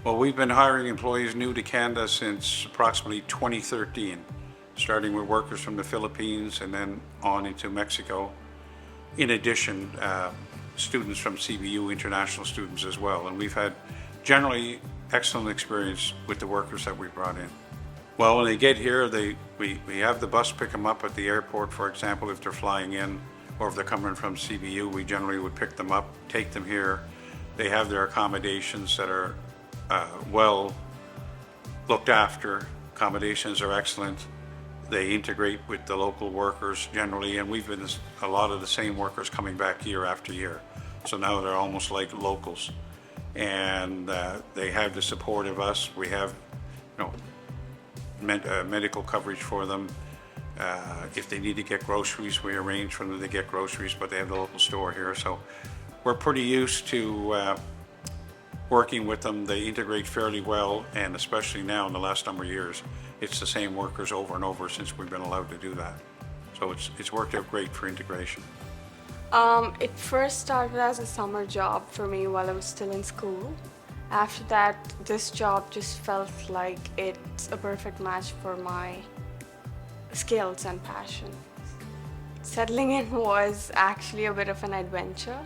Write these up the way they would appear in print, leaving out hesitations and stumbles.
Well, we've been hiring employees new to Canada since approximately 2013, starting with workers from the Philippines and then on into Mexico. In addition, students from CBU, international students as well. And we've had generally excellent experience with the workers that we brought in. Well, when they get here, we have the bus pick them up at the airport, for example, if they're flying in, or if they're coming from CBU, we generally would pick them up, take them here. They have their accommodations that are well looked after. Accommodations are excellent. They integrate with the local workers generally, and we've been a lot of the same workers coming back year after year. So now they're almost like locals, and they have the support of us. We have, you know, medical coverage for them. If they need to get groceries, we arrange for them to get groceries, but they have the local store here. So we're pretty used to working with them. They integrate fairly well, and especially now in the last number of years, it's the same workers over and over since we've been allowed to do that. So it's worked out great for integration. It first started as a summer job for me while I was still in school. After that, this job just felt like it's a perfect match for my skills and passion. Settling in was actually a bit of an adventure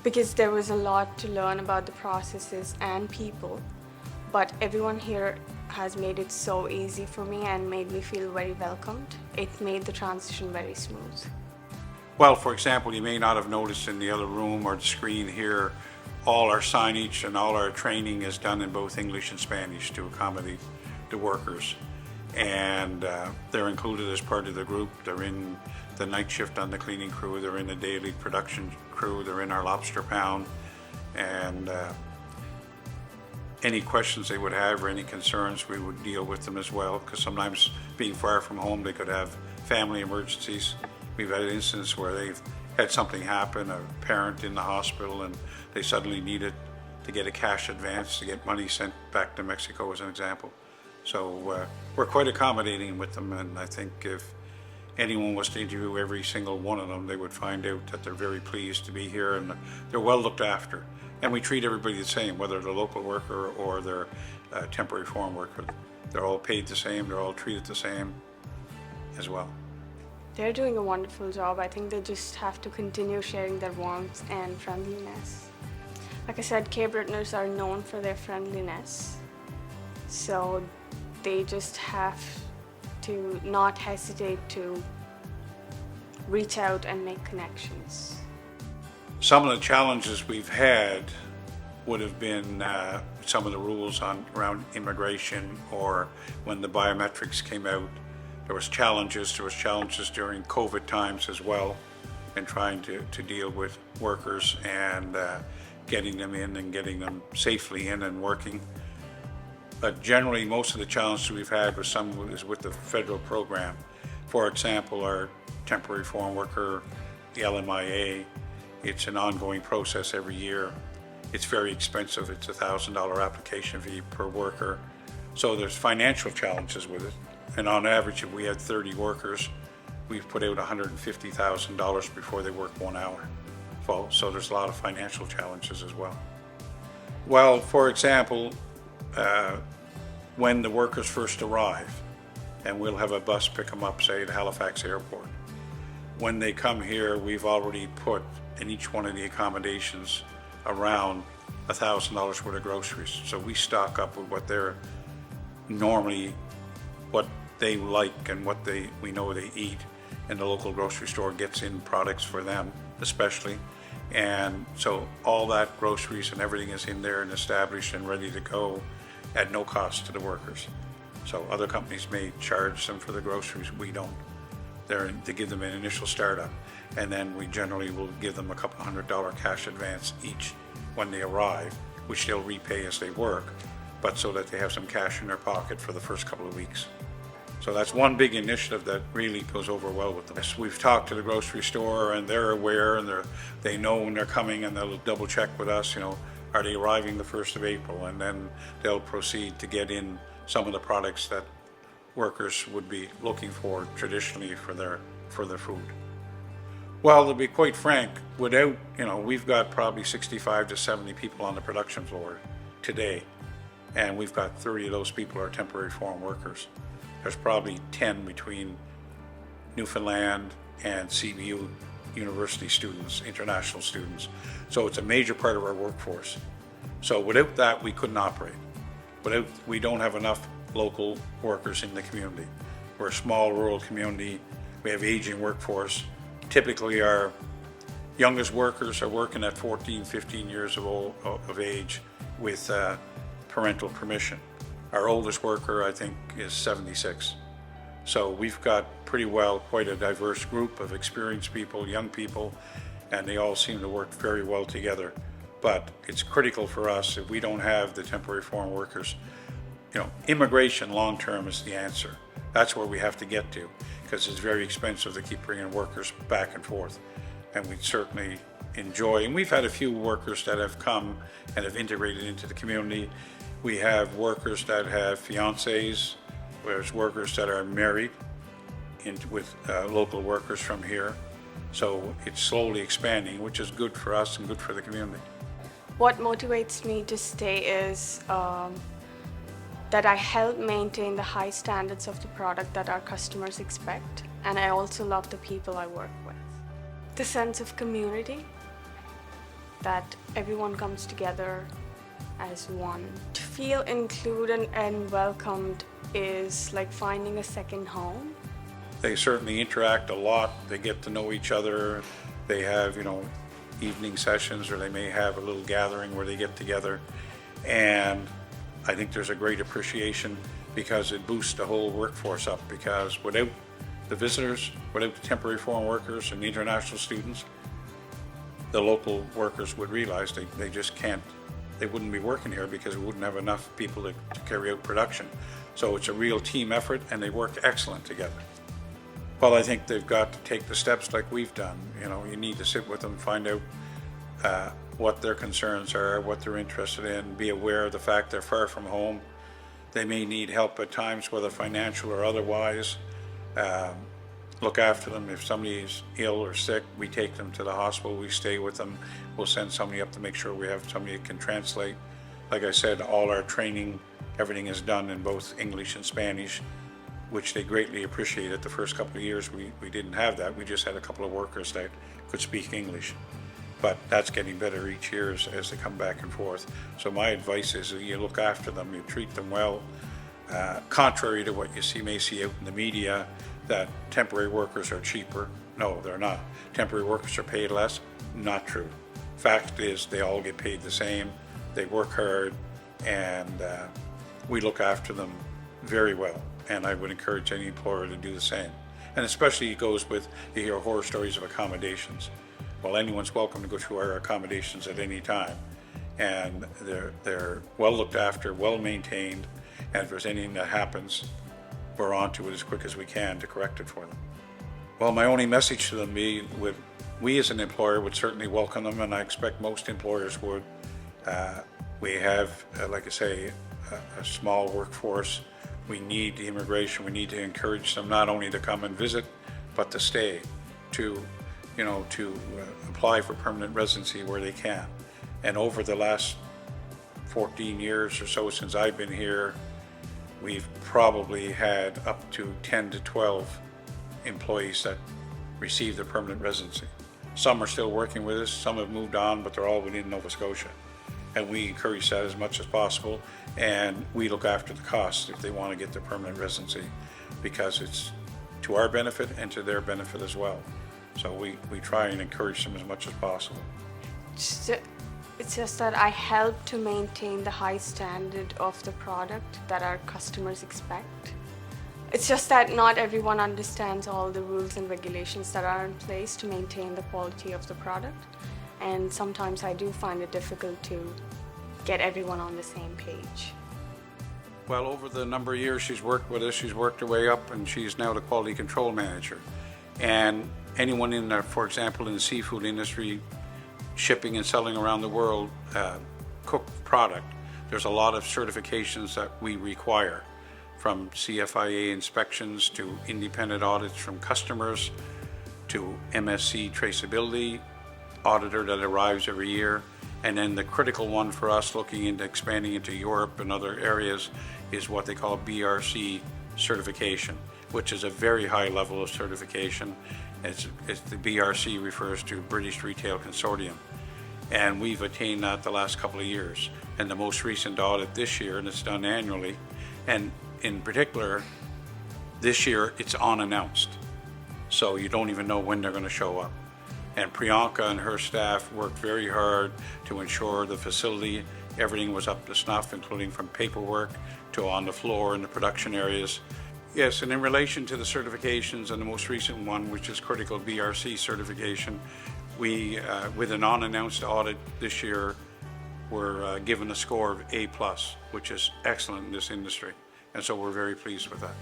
because there was a lot to learn about the processes and people, but everyone here has made it so easy for me and made me feel very welcomed. It made the transition very smooth. Well, for example, you may not have noticed in the other room or the screen here, all our signage and all our training is done in both English and Spanish to accommodate the workers. And they're included as part of the group. They're in the night shift on the cleaning crew, they're in the daily production crew, they're in our lobster pound. And any questions they would have or any concerns, we would deal with them as well, because sometimes being far from home, they could have family emergencies. We've had instances where they've had something happen, a parent in the hospital, and they suddenly needed to get a cash advance to get money sent back to Mexico, as an example. So we're quite accommodating with them, and I think if anyone was to interview every single one of them, they would find out that they're very pleased to be here and they're well looked after. And we treat everybody the same, whether they're a local worker or they're a temporary foreign worker. They're all paid the same, they're all treated the same as well. They're doing a wonderful job. I think they just have to continue sharing their warmth and friendliness. Like I said, Cape Bretoners are known for their friendliness. So they just have to not hesitate to reach out and make connections. Some of the challenges we've had would have been some of the rules around immigration, or when the biometrics came out. There was challenges during COVID times as well, and trying to deal with workers and getting them in and getting them safely in and working. But generally, most of the challenges we've had is with the federal program. For example, our temporary foreign worker, the LMIA, it's an ongoing process every year. It's very expensive. It's a $1,000 application fee per worker. So there's financial challenges with it. And on average, if we had 30 workers, we've put out $150,000 before they work 1 hour. So there's a lot of financial challenges as well. Well, for example, when the workers first arrive, and we'll have a bus pick them up, say, at Halifax Airport. When they come here, we've already put in each one of the accommodations around $1,000 worth of groceries. So we stock up with what they're normally, what they like and what we know they eat, and the local grocery store gets in products for them especially. And so all that groceries and everything is in there and established and ready to go at no cost to the workers. So other companies may charge them for the groceries, we don't. They give them an initial startup, and then we generally will give them a couple $100 cash advance each when they arrive, which they'll repay as they work, but so that they have some cash in their pocket for the first couple of weeks. So that's one big initiative that really goes over well with them. We've talked to the grocery store, and they're aware, and they know when they're coming, and they'll double check with us, are they arriving the 1st of April? And then they'll proceed to get in some of the products that workers would be looking for traditionally for their food. Well, to be quite frank, without, we've got probably 65 to 70 people on the production floor today, and we've got 30 of those people are temporary foreign workers. There's probably 10 between Newfoundland and CBU university students, international students. So it's a major part of our workforce. So without that, we couldn't operate. We don't have enough local workers in the community. We're a small rural community. We have aging workforce. Typically our youngest workers are working at 14, 15 years of age with parental permission. Our oldest worker, I think, is 76. So we've got pretty well quite a diverse group of experienced people, young people, and they all seem to work very well together. But it's critical for us if we don't have the temporary foreign workers. Immigration long-term is the answer. That's where we have to get to, because it's very expensive to keep bringing workers back and forth. And we certainly enjoy, and we've had a few workers that have come and have integrated into the community. We have workers that have fiancés, there's workers that are married with local workers from here. So it's slowly expanding, which is good for us and good for the community. What motivates me to stay is that I help maintain the high standards of the product that our customers expect, and I also love the people I work with. The sense of community, that everyone comes together as one. To feel included and welcomed is like finding a second home. They certainly interact a lot. They get to know each other. They have, evening sessions, or they may have a little gathering where they get together. And I think there's a great appreciation because it boosts the whole workforce up, because without the visitors, without the temporary foreign workers and the international students, the local workers would realize they just can't, they wouldn't be working here because we wouldn't have enough people to carry out production. So it's a real team effort, and they work excellent together. Well, I think they've got to take the steps like we've done. You need to sit with them, find out what their concerns are, what they're interested in, be aware of the fact they're far from home. They may need help at times, whether financial or otherwise. Look after them. If somebody's ill or sick, we take them to the hospital, we stay with them. We'll send somebody up to make sure we have somebody that can translate. Like I said, all our training, everything is done in both English and Spanish, which they greatly appreciated. The first couple of years we didn't have that. We just had a couple of workers that could speak English. But that's getting better each year as they come back and forth. So my advice is that you look after them, you treat them well. Contrary to what you may see out in the media, that temporary workers are cheaper. No, they're not. Temporary workers are paid less. Not true. Fact is, they all get paid the same. They work hard, and we look after them very well. And I would encourage any employer to do the same. And especially it goes with, you hear horror stories of accommodations. Well, anyone's welcome to go to our accommodations at any time. And they're well looked after, well maintained, and if there's anything that happens, we're on to it as quick as we can to correct it for them. Well, my only message to them we as an employer would certainly welcome them, and I expect most employers would. We have, like I say, a small workforce. We need the immigration. We need to encourage them not only to come and visit, but to stay, to apply for permanent residency where they can. And over the last 14 years or so since I've been here, we've probably had up to 10 to 12 employees that receive their permanent residency. Some are still working with us, some have moved on, but they're all within Nova Scotia. And we encourage that as much as possible, and we look after the costs if they want to get their permanent residency, because it's to our benefit and to their benefit as well. So we try and encourage them as much as possible. It's just that I help to maintain the high standard of the product that our customers expect. It's just that not everyone understands all the rules and regulations that are in place to maintain the quality of the product. And sometimes I do find it difficult to get everyone on the same page. Well, over the number of years she's worked with us, she's worked her way up, and she's now the quality control manager. And anyone in there, for example, in the seafood industry, shipping and selling around the world cooked product, there's a lot of certifications that we require, from CFIA inspections to independent audits from customers to MSC traceability auditor that arrives every year. And then the critical one for us looking into expanding into Europe and other areas is what they call BRC certification, which is a very high level of certification. It's the BRC refers to British Retail Consortium. And we've attained that the last couple of years. And the most recent audit this year, and it's done annually, and in particular, this year it's unannounced. So you don't even know when they're going to show up. And Priyanka and her staff worked very hard to ensure the facility, everything was up to snuff, including from paperwork to on the floor in the production areas. Yes, and in relation to the certifications and the most recent one, which is critical BRC certification, we, with an unannounced audit this year, were given a score of A+, which is excellent in this industry. And so we're very pleased with that.